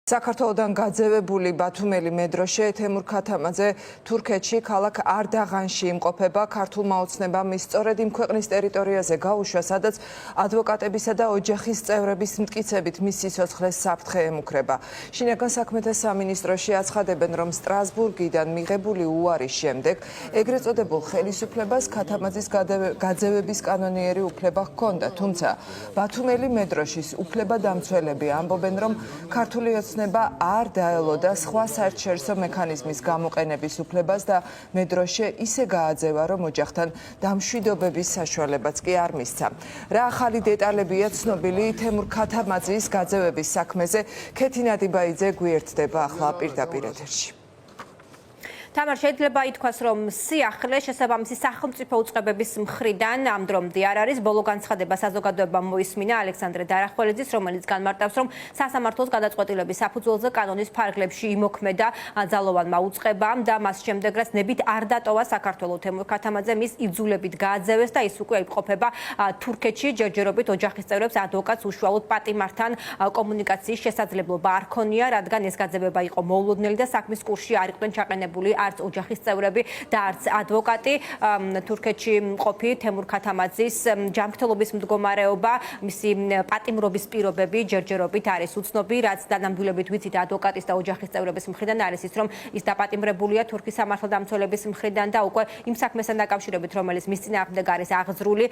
საქართველოდან გაძევებული ბათუმელი მედროშე თემურ ქათამაძე თურქეთში ქალაქ არდაღანში იმყოფება. ქართულმა ოცნებამ ის სწორედ იმ ქვეყნის ტერიტორიაზე გაუშვა, სადაც ადვოკატებისა და ოჯახის წევრების მტკიცებით მის სიცოცხლეს საფრთხე ემუქრება. შინაგან საქმეთა სამინისტროში აცხადებენ, რომ სტრასბურგიდან მიღებული უარის შემდეგ ეგრეთ წოდებულ ხელისუფლებას ქათამაძის გაძევების კანონიერი უფლება ჰქონდა, თუმცა ბათუმელი მედროშის უფლებადამცველები ამბობენ, რომ ქართული არ დაელოდა სხვა საერთაშორისო მექანიზმის გამოყენების უფლებას და მედროშე ისე გააძევა, რომ ოჯახთან დამშვიდობების საშუალებაც კი არ მისცა. რა ახალი დეტალებია ცნობილი თემურ ქათამაძის გაძევების საქმეზე? ქეთი ნადიბაიძე გვიერთდება ახლა პირდაპირ ეთერში. თამარ, შეიძლება ითქვას, რომ სიახლე შესაბამისი სახელმწიფო უწყებების მხრიდან ამ დრომდე არ არის. ბოლო განცხადება საზოგადოებამ მოისმინა ალექსანდრე დარახველიძის, რომელიც განმარტავს, რომ სასამართლოს გადაწყვეტილების საფუძველზე კანონის ფარგლებში იმოქმედა ძალოვანმა უწყებამ და მას შემდეგ რაც ნებით არ დატოვა საქართველოს თემურ ქათამაძე მის იძულებით გააძევეს და ის უკვე იმყოფება თურქეთში. ჯერჯერობით ოჯახის წევრებს ადვოკატს უშუალოდ პატიმართან კომუნიკაციის შესაძლებლობა არ ჰქონია, რადგან ეს გაძევება იყო მოულოდნელი და საქმის კურსში არ იყვნენ ჩაყენებული არც ოჯახის წევრები და არც ადვოკატი. თურქეთში მყოფი თემურ ქათამაძის ჯანმრთელობის მდგომარეობა, მისი პატიმრობის პირობები ჯერჯერობით არის უცნობი, რაც დანამდვილებით ვიცით ადვოკატის და ოჯახის წევრების მხრიდან არის ის, რომ ის დაპატიმრებულია თურქის სამართალდამცველების მხრიდან და უკვე იმ საქმესთან დაკავშირებით, რომელიც მის წინააღმდეგ არის აღძრული,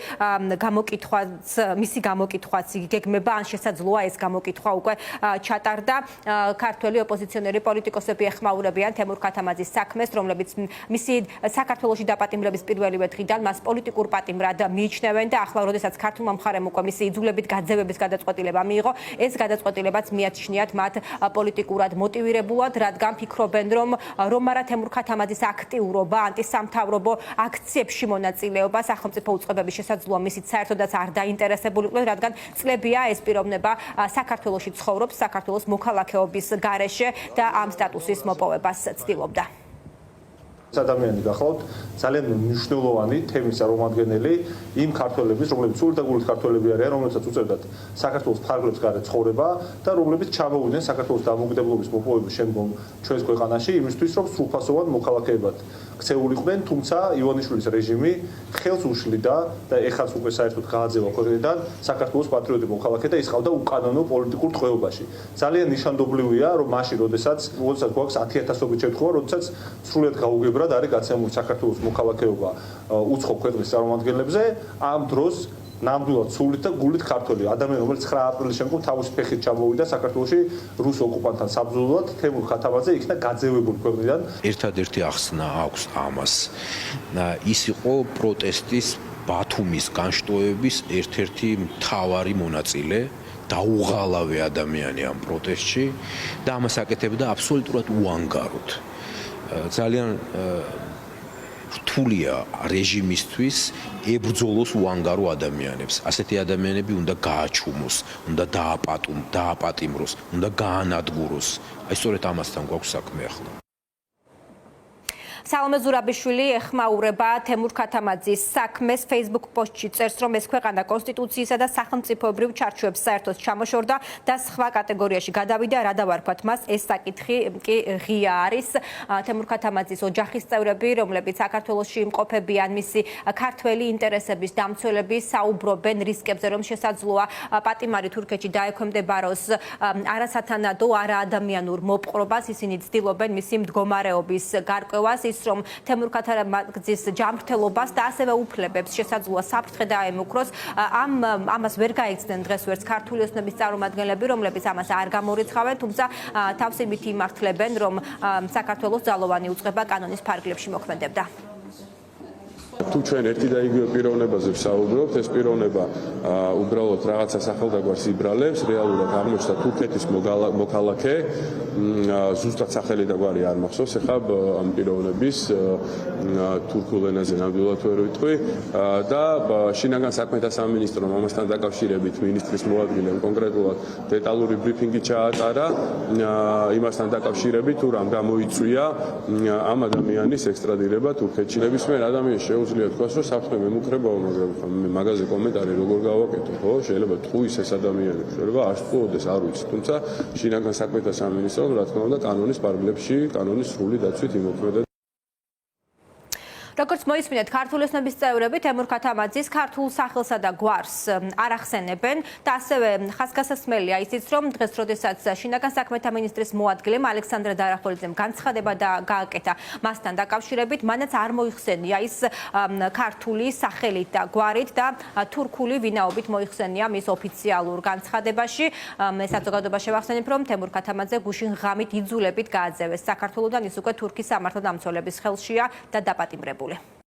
მისი გამოკითხვაც იგეგმება, ან შესაძლოა ეს გამოკითხვა უკვე ჩატარდა. ქართველი ოპოზიციონერი პოლიტიკოსები ეხმაურებიან თემურ ქათამაძის საქმეს, რომლებიც მისი საქართველოში დაპატიმრების პირველივე დღიდან მას პოლიტიკურ პატიმრად მიიჩნევენ და ახლა, როდესაც ქართულმა მხარემ უკვე მისი იძულებით გაძევების გადაწყვეტილება მიიღო, ეს გადაწყვეტილებაც მიაჩნიათ მათ პოლიტიკურად მოტივირებულად, რადგან ფიქრობენ, რომ არა თემურ ქათამაძის აქტიურობა, ანტისამთავრობო აქციებში მონაწილეობა სახელმწიფო უწყებების შესაძლოა მისით საერთოდაც არ დაინტერესებულიყვნენ, რადგან წლებია ეს პიროვნება საქართველოში ცხოვრობს, საქართველოს მოქალაქეობის გარეშე და ამ სტატუსის მოპოვებას ცდილობდა. ადამიანი გახლავთ ძალიან მნიშვნელოვანი თემის წარმომადგენელი იმ ქართველების, რომლებიც სულ და გულით ქართველები არიან, რომლებსაც უწევდათ საქართველოს ფარგლებს გარეთ ცხოვრება და რომლებიც ჩამოვიდნენ საქართველოს დამოუკიდებლობის მოპოვების შემდგომ ჩვენს ქვეყანაში იმისთვის, რომ სრულფასოვან მოქალაქეებად ქცეულიყვნენ, თუმცა ივანიშვილის რეჟიმი ხელს უშლიდა და ეხლაც უკვე საერთოდ გააძევა ქვეყნიდან საქართველოს პატრიოტი მოქალაქე და ის ყავდა უკანონო პოლიტიკურ ტყვეობაში. ძალიან ნიშანდობლივია, რომ მაშინ, როდესაც გვაქვს 10,000-ობით შემთხვევა, როდესაც სრულად გაუგებრა არის გაცემული საქართველოს მოქალაქეობა უცხო ქვეყნის წარმომადგენლებზე, ამ დროს ნამდვილად სულით და გულით ქართველი ადამიანი, რომელიც 9 აპრილის შემდგომ თავისი ფეხით ჩამოვიდა საქართველოში რუს ოკუპანტთან საბრძოლოდ, თემურ ქათამაძე იქნა გაძევებული ქვეყნიდან. ერთადერთი ახსნა აქვს ამას. ის იყო პროტესტის ბათუმის განშტოების ერთ-ერთი მთავარი მონაწილე. დაუღალავე ადამიანი ამ პროტესტში და ამას აკეთებდა აბსოლუტურად უანგაროდ. ძალიან რთულია რეჟიმისთვის ებრძოლოს უანგარო ადამიანებს. ასეთი ადამიანები უნდა გააჩუმოს, უნდა დააპატიმროს, უნდა გაანადგუროს. აი სწორედ ამასთან გვაქვს საქმე ახლა. სალომე ზურაბიშვილი ეხმაურება თემურ ქათამაძის საქმეს. Facebook პოსტში წერს, რომ ეს ქვეყანა კონსტიტუციისა და სახელმწიფოებრივ ჩარჩოებს საერთოდ ჩამოშორდა და სხვა კატეგორიაში გადავიდა. რა დავარქვათ მას? ეს საკითხი კი ღია არის. თემურ ქათამაძის ოჯახის წევრები, რომლებიც საქართველოში იმყოფებიან, მისი ქართველი ინტერესების დამცველები საუბრობენ რისკებზე, რომ შესაძლოა პატიმარი თურქეთში დაექვემდებაროს არასათანადო, არაადამიანურ მოპყრობას. ისინი ცდილობენ მისი მდგომარეობის გარკვევას, რომ თემურ ქათამაძის ჯანმრთელობას და ასევე უფლებებს შესაძლოა საფრთხე დაემუქროს. ამას ვერ გაიგრძნენ დღეს ვერც ქართული ოცნების წარმომადგენლები, რომლებიც ამას არ გამორიცხავენ, თუმცა თავსებით იმართლებენ, რომ საქართველოს ძალოვანი უწყება კანონის ფარგლებში მოქმედებდა. თუ ჩვენ ერთი და იგივე პიროვნებაზე ვსაუბრობთ, ეს პიროვნება უბრალოდ რაღაცა სახელდაგვარს იბრალებს, რეალურად აღმოჩნდა თურქეთის მოქალაქე, ზუსტად სახელი და გვარი არ მახსოვს, ეხლა ამ პიროვნების თურქულ ენაზე ნამდვილად ვერ ვიტყვი და შინაგან საქმეთა სამინისტრომ ამასთან დაკავშირებით მინისტრის მოადგილემ კონკრეტულად დეტალური ბრიფინგი ჩაატარა იმასთან დაკავშირებით, თუ რამ გამოიწვია ამ ადამიანის ექსტრადირება თურქეთში. ნებისმიერ ადამიანს შეუძლია შეგვიძლია თქვას, რომ საფრთხე მემუქრებაო, მაგრამ მე მაგაზე კომენტარი როგორ გავაკეთო, ხო? შეიძლება თქვის ეს ადამიანები, შეიძლება არ სწორდეს, არ ვიცი, თუმცა შინაგან საქმეთა სამინისტრომ, რა თქმა უნდა, კანონის პარალელში, კანონის სრული დაცვით იმოქმედა. როგორც მოისმინეთ, ქართული ოცნების წევრები თემურ ქათამაძის ქართულ სახელსა და გვარს არ ახსენებენ და ასევე ხაზგასასმელია ისიც, რომ დღეს, როდესაც შინაგან საქმეთა მინისტრის მოადგილემ ალექსანდრე დარახველიძემ განცხადება გააკეთა მასთან დაკავშირებით, მანაც არ მოიხსენია ის ქართული სახელით და გვარით და თურქული ვინაობით მოიხსენია მის ოფიციალურ განცხადებაში. მე საზოგადოებაში შევახსენებ, რომ თემურ ქათამაძე გუშინ ღამით იძულებით გააძევეს საქართველოდან, ის უკვე თურქის სამართალდამცველების ხელშია და დაპატიმრებული.